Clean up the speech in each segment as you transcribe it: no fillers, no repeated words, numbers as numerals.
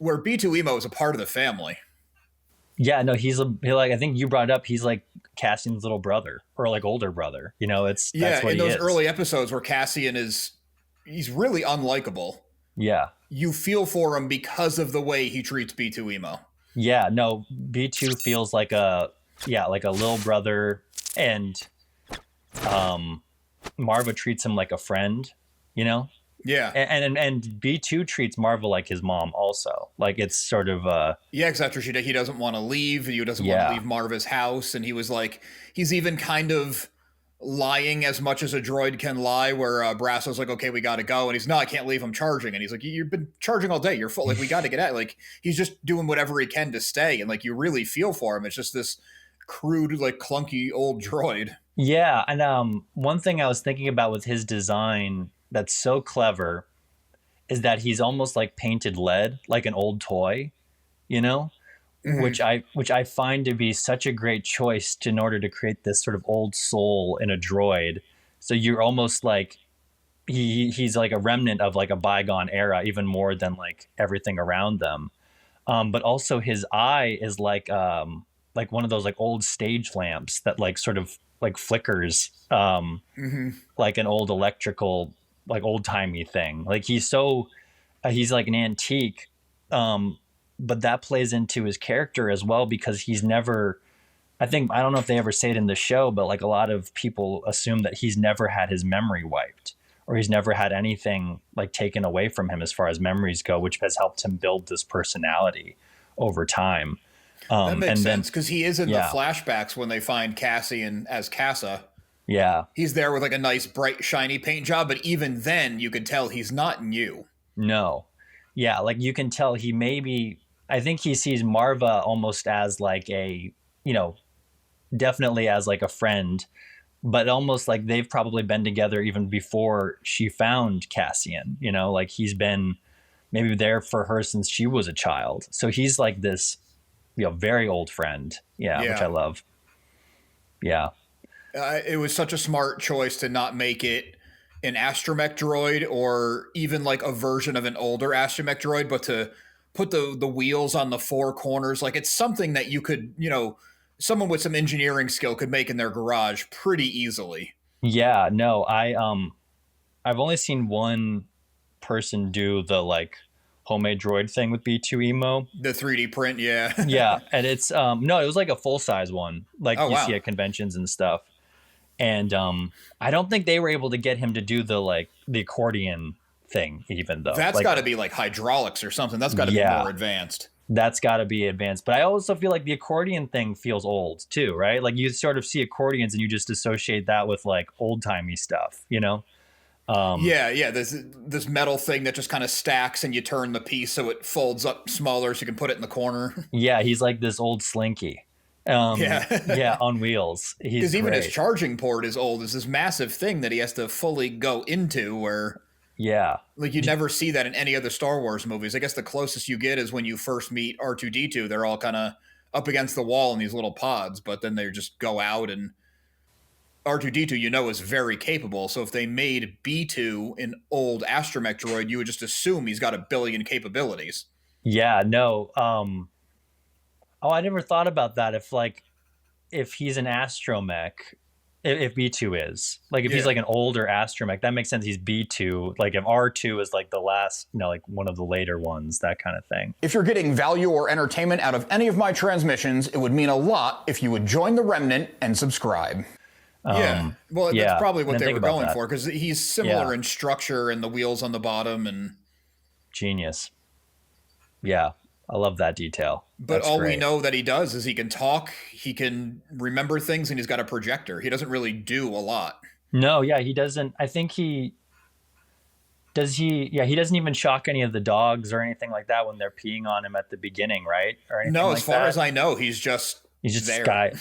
where B2EMO is a part of the family. Yeah, no, like I think you brought it up. He's like Cassian's little brother or like older brother. That's Yeah, what in he those is. early episodes where Cassian he's really unlikable. Yeah, You feel for him because of the way he treats B2EMO. yeah. No, B2 feels like like a little brother, and um, Marva treats him like a friend. You know, Yeah. and B2 treats Marva like his mom also. Like it's sort of Yeah, because after he doesn't want to leave, he doesn't want to yeah. leave Marva's house, and he's even kind of lying as much as a droid can lie, where Brasso's like, okay, we gotta go, and he's, no, I can't leave, I'm charging, and he's like, you've been charging all day, you're full, like, we gotta get out, like, he's just doing whatever he can to stay, and like, you really feel for him. It's just this crude, like, clunky old droid. Yeah, and one thing I was thinking about with his design that's so clever is that he's almost like painted lead, like an old toy, you know, Mm-hmm. which I find to be such a great choice in order to create this sort of old soul in a droid. So you're almost like he's like a remnant of like a bygone era, even more than like everything around them. But also his eye is like one of those like old stage lamps that like sort of like flickers Mm-hmm. like an old electrical like old timey thing. Like he's like an antique, but that plays into his character as well because he's never. I don't know if they ever say it in the show, but like a lot of people assume that he's never had his memory wiped or he's never had anything like taken away from him as far as memories go, which has helped him build this personality over time. That makes And then sense, because he is in the yeah, flashbacks when they find Cassian as Cassa. yeah, He's there with like a nice, bright, shiny paint job, but even then, you could tell he's not new. no, yeah, like you can tell he maybe. I think he sees Marva almost as like a, you know, definitely as like a friend, but almost like they've probably been together even before she found Cassian, you know, like he's been maybe there for her since she was a child. So he's like this, very old friend. Yeah, which I Yeah. love. Yeah. It was such a smart choice to not make it an astromech droid or even like a version of an older astromech droid, but to put the wheels on the four corners. Like, it's something that you could, someone with some engineering skill could make in their garage pretty easily. Yeah, no, I've only seen one person do the like homemade droid thing with B2EMO. The 3D print, yeah. Yeah, and it's no, it was like a full size one, like Oh you see wow. at conventions and stuff. And I don't think they were able to get him to do the accordion thing, even though. That's Like, got to be like hydraulics or something. That's got to be yeah, more advanced. that's got to be advanced. But I also feel like the accordion thing feels old too, right? Like you sort of see accordions and you just associate that with like old timey stuff, you know? Yeah, yeah. This metal thing that just kind of stacks, and you turn the piece so it folds up smaller, so you can put it in the corner. Yeah, he's like this old slinky. Yeah, Yeah. on wheels. He's Because even his great. charging port is old. It's this massive thing that he has to fully go into, where Yeah. like you never see that in any other Star Wars movies. I guess the closest you get is when you first meet R2D2. They're all kind of up against the wall in these little pods, but then they just go out, and R2D2, is very capable. So if they made B2 an old astromech droid, you would just assume he's got a billion capabilities. Yeah, no. Oh, I never thought about that. If he's an astromech, if B2 is like if he's Yeah. like an older astromech, that makes sense. He's B2. Like if R2 is like the last, like one of the later ones, that kind of thing. If you're getting value or entertainment out of any of my transmissions, it would mean a lot if you would join the Remnant and subscribe. Yeah. Well, yeah, that's probably I what didn't they think were about going that. for, because he's similar Yeah. in structure and the wheels on the bottom. And Genius. Yeah, I love that detail. but That's all we great. know that he does is he can talk, he can remember things, and he's got a projector. He doesn't really do a lot. No, yeah, he doesn't. I think he does. Yeah, he doesn't even shock any of the dogs or anything like that when they're peeing on him at the beginning, right? Or anything No, like as far that. as I know, he's just He's just this there. guy,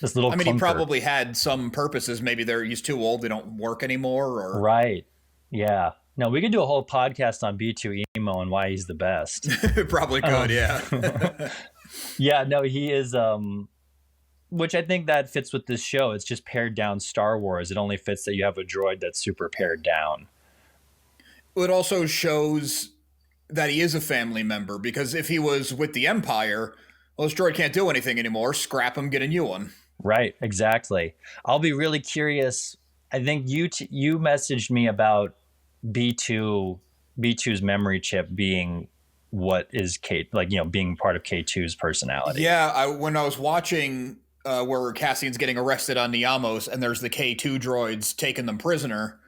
this little. I mean, he clunker. probably had some purposes. Maybe he's too old, they don't work anymore, or Right. Yeah. No, we could do a whole podcast on B2EMO and why he's the best. probably could, yeah. Yeah, no, he is which I think that fits with this show. It's just pared down Star Wars. It only fits that you have a droid that's super pared down. It also shows that he is a family member, because if he was with the Empire, well, this droid can't do anything anymore. Scrap him, get a new one. Right, exactly. I'll be really curious. I think you messaged me about B2's memory chip being what is K, like, being part of K2's personality. Yeah, when I was watching where Cassian's getting arrested on Niamos and there's the K2 droids taking them prisoner,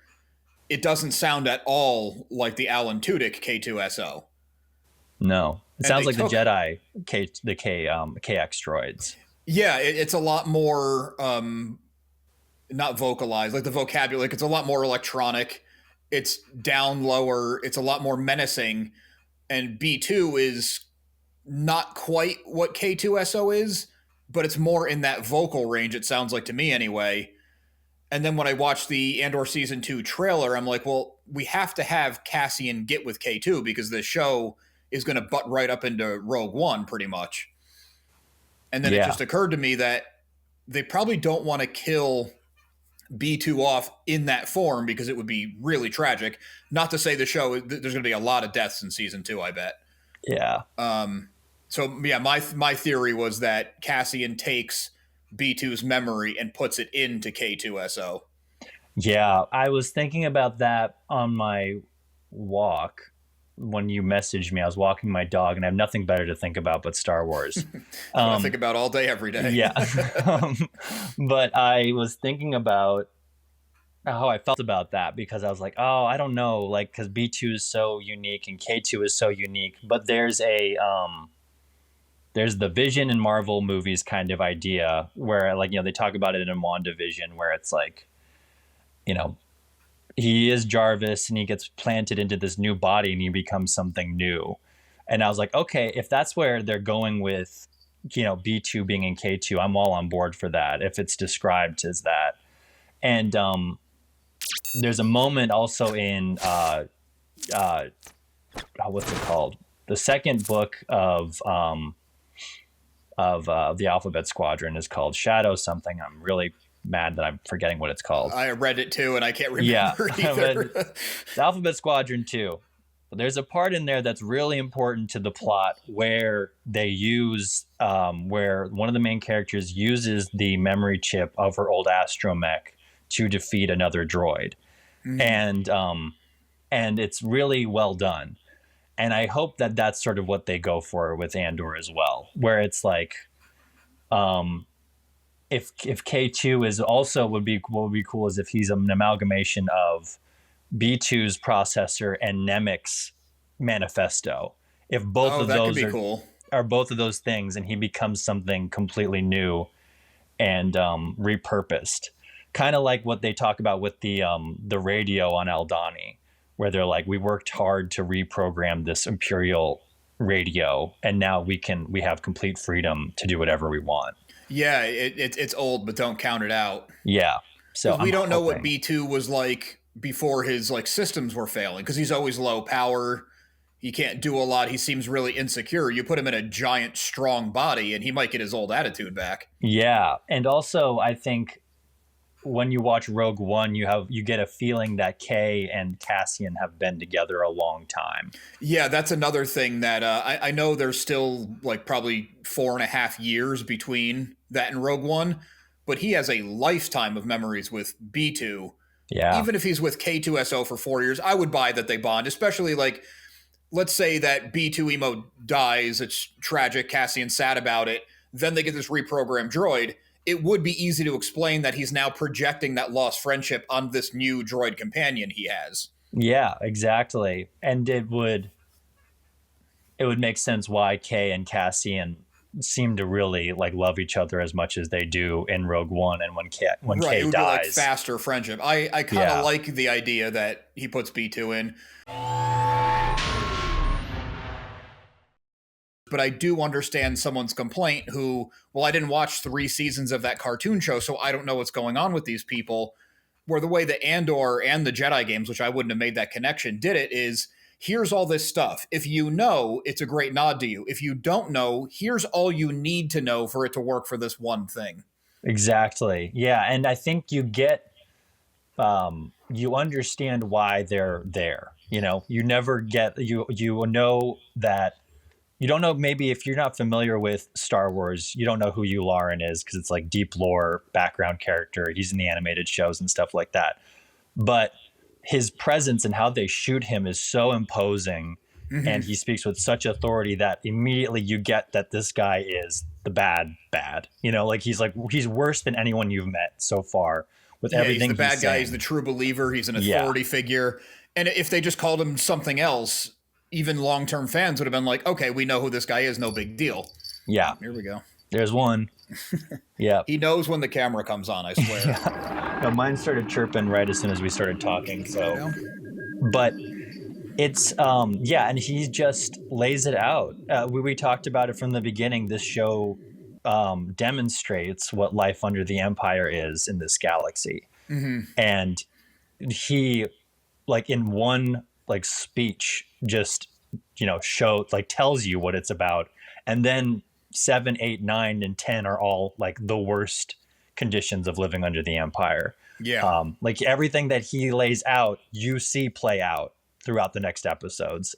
it doesn't sound at all like the Alan Tudyk K2SO. No, it sounds like took, the Jedi KX droids. Yeah, it's a lot more not vocalized, like the vocabulary. Like it's a lot more electronic. It's down lower. It's a lot more menacing. And B2 is not quite what K2SO is, but it's more in that vocal range, it sounds like to me anyway. And then when I watched the Andor Season 2 trailer, I'm like, well, we have to have Cassian get with K2 because the show is going to butt right up into Rogue One pretty much. And then it just occurred to me that they probably don't want to kill B2 off in that form because it would be really tragic. Not to say the show, there's going to be a lot of deaths in Season 2, I bet. Yeah. So yeah, my theory was that Cassian takes B2's memory and puts it into K2SO. Yeah, I was thinking about that on my walk when you messaged me. I was walking my dog, and I have nothing better to think about but Star Wars. I think about all day, every day. Yeah. But I was thinking about how I felt about that because I was like, oh, I don't know, like, because B2 is so unique and K2 is so unique, but there's the Vision in Marvel movies kind of idea where, like, they talk about it in WandaVision where it's like, he is Jarvis and he gets planted into this new body and he becomes something new. And I was like, okay, if that's where they're going with, B2 being in K2, I'm all on board for that if it's described as that. And there's a moment also in what's it called? The second book of the Alphabet Squadron is called Shadow something. I'm really mad that I'm forgetting what it's called. I read it too, and I can't remember either. The Alphabet Squadron 2. But there's a part in there that's really important to the plot where they use, where one of the main characters uses the memory chip of her old astromech to defeat another droid. Mm. And it's really well done. And I hope that that's sort of what they go for with Andor as well, where it's like, if K2 is also what would be cool is if he's an amalgamation of B2's processor and Nemec's manifesto. If both of those are both of those things, and he becomes something completely new and repurposed, kind of like what they talk about with the radio on Aldhani, where they're like, we worked hard to reprogram this Imperial radio, and now we have complete freedom to do whatever we want. Yeah, it's old, but don't count it out. Yeah, so we don't know what B2 was like before his systems were failing, because he's always low power. He can't do a lot. He seems really insecure. You put him in a giant, strong body, and he might get his old attitude back. Yeah, and also I think when you watch Rogue One, you get a feeling that Kay and Cassian have been together a long time. Yeah, that's another thing that I know there's still probably 4.5 years between that and Rogue One, but he has a lifetime of memories with B2. Yeah. Even if he's with K2SO for 4 years, I would buy that they bond, especially let's say that B2EMO dies. It's tragic. Cassian's sad about it. Then they get this reprogrammed droid. It would be easy to explain that he's now projecting that lost friendship on this new droid companion he has. Yeah, exactly. And it would make sense why Kay and Cassian seem to really love each other as much as they do in Rogue One, and when Kay it would dies, be faster friendship. I kind of like the idea that he puts B2 in. But I do understand someone's complaint who, well, I didn't watch 3 seasons of that cartoon show, so I don't know what's going on with these people. Where the way that Andor and the Jedi games, which I wouldn't have made that connection, did it is, here's all this stuff. If you know, it's a great nod to you. If you don't know, here's all you need to know for it to work for this one thing. Exactly. Yeah, and I think you get, you understand why they're there. You know, you never get you know that you don't know. Maybe if you're not familiar with Star Wars, you don't know who Yularen is because it's like deep lore background character. He's in the animated shows and stuff like that. But his presence and how they shoot him is so imposing, and he speaks with such authority that immediately you get that this guy is the bad. You know, like he's worse than anyone you've met so far. With everything, he's the bad guy. He's the true believer. He's an authority figure. And if they just called him something else, even long-term fans would have been like, okay, we know who this guy is. No big deal. Yeah. Here we go. There's one. Yeah. He knows when the camera comes on, I swear. Yeah. No, mine started chirping right as soon as we started talking. So, but it's, and he just lays it out. We talked about it from the beginning. This show demonstrates what life under the Empire is in this galaxy. And he, like in one like speech, just tells you what it's about, and then 7, 8, 9, and 10 are all like the worst conditions of living under the Empire. Like everything that he lays out, you see play out throughout the next episodes.